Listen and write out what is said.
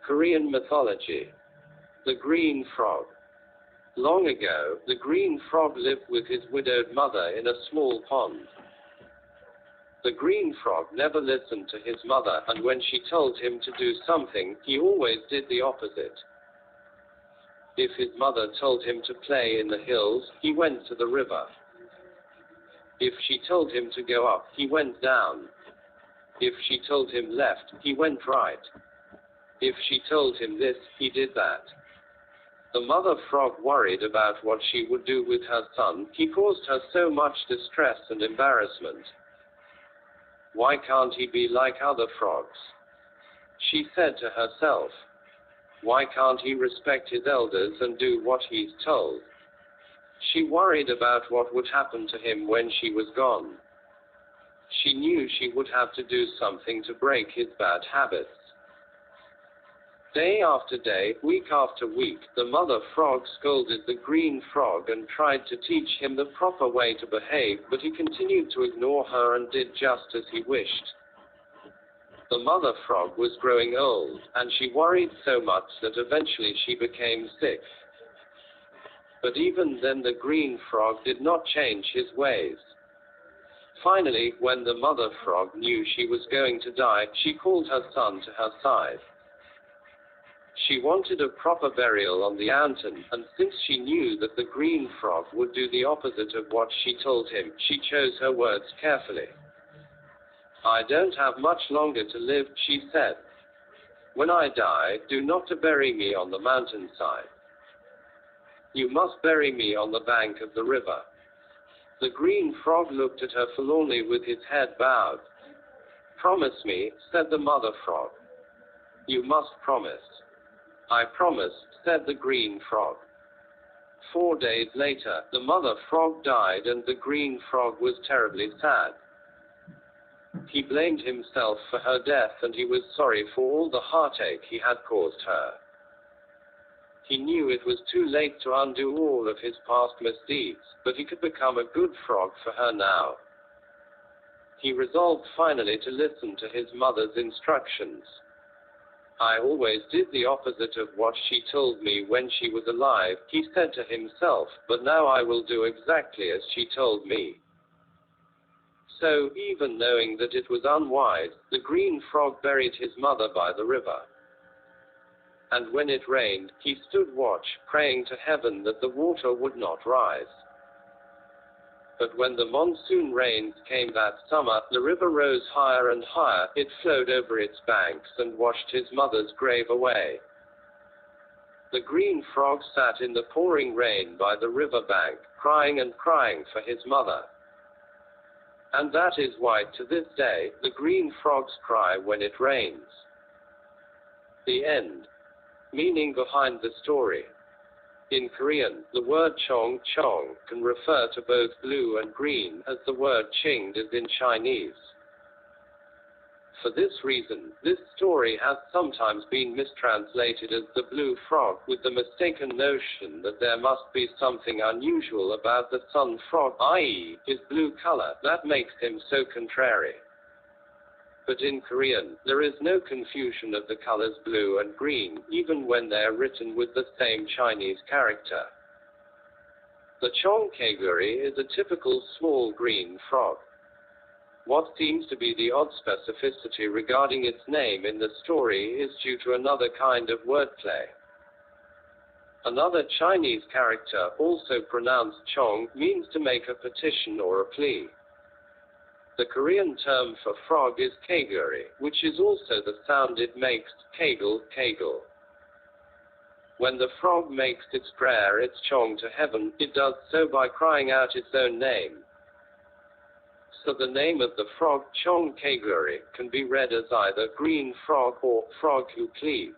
Korean mythology. The Green Frog. Long ago, the green frog lived with his widowed mother in a small pond. The green frog never listened to his mother, and when she told him to do something, he always did the opposite. If his mother told him to play in the hills, he went to the river. If she told him to go up, he went down. If she told him left, he went right. If she told him this, he did that. The mother frog worried about what she would do with her son. He caused her so much distress and embarrassment. Why can't he be like other frogs? She said to herself. Why can't he respect his elders and do what he's told? She worried about what would happen to him when she was gone. She knew she would have to do something to break his bad habits. Day after day, week after week, the mother frog scolded the green frog and tried to teach him the proper way to behave, but he continued to ignore her and did just as he wished. The mother frog was growing old, and she worried so much that eventually she became sick. But even then the green frog did not change his ways. Finally, when the mother frog knew she was going to die, she called her son to her side. She wanted a proper burial on the mountain, and since she knew that the green frog would do the opposite of what she told him, she chose her words carefully. I don't have much longer to live, she said. When I die, do not to bury me on the mountainside. You must bury me on the bank of the river. The green frog looked at her forlornly with his head bowed. Promise me, said the mother frog. You must promise. I promised, said the green frog. 4 days later, the mother frog died and the green frog was terribly sad. He blamed himself for her death and he was sorry for all the heartache he had caused her. He knew it was too late to undo all of his past misdeeds, but he could become a good frog for her now. He resolved finally to listen to his mother's instructions. I always did the opposite of what she told me when she was alive, he said to himself, but now I will do exactly as she told me. So, even knowing that it was unwise, the green frog buried his mother by the river. And when it rained, he stood watch, praying to heaven that the water would not rise. But when the monsoon rains came that summer, the river rose higher and higher, it flowed over its banks and washed his mother's grave away. The green frog sat in the pouring rain by the river bank, crying and crying for his mother. And that is why, to this day, the green frogs cry when it rains. The end. Meaning behind the story. In Korean, the word chong chong can refer to both blue and green, as the word ching does in Chinese. For this reason, this story has sometimes been mistranslated as the blue frog, with the mistaken notion that there must be something unusual about the sun frog, i.e., his blue color, that makes him so contrary. But in Korean, there is no confusion of the colors blue and green, even when they are written with the same Chinese character. The chongkaeguri is a typical small green frog. What seems to be the odd specificity regarding its name in the story is due to another kind of wordplay. Another Chinese character, also pronounced chong, means to make a petition or a plea. The Korean term for frog is kaeguri, which is also the sound it makes, kegel, kegel. When the frog makes its prayer, its chong to heaven, it does so by crying out its own name. So the name of the frog, chongkaeguri, can be read as either green frog or frog who pleads.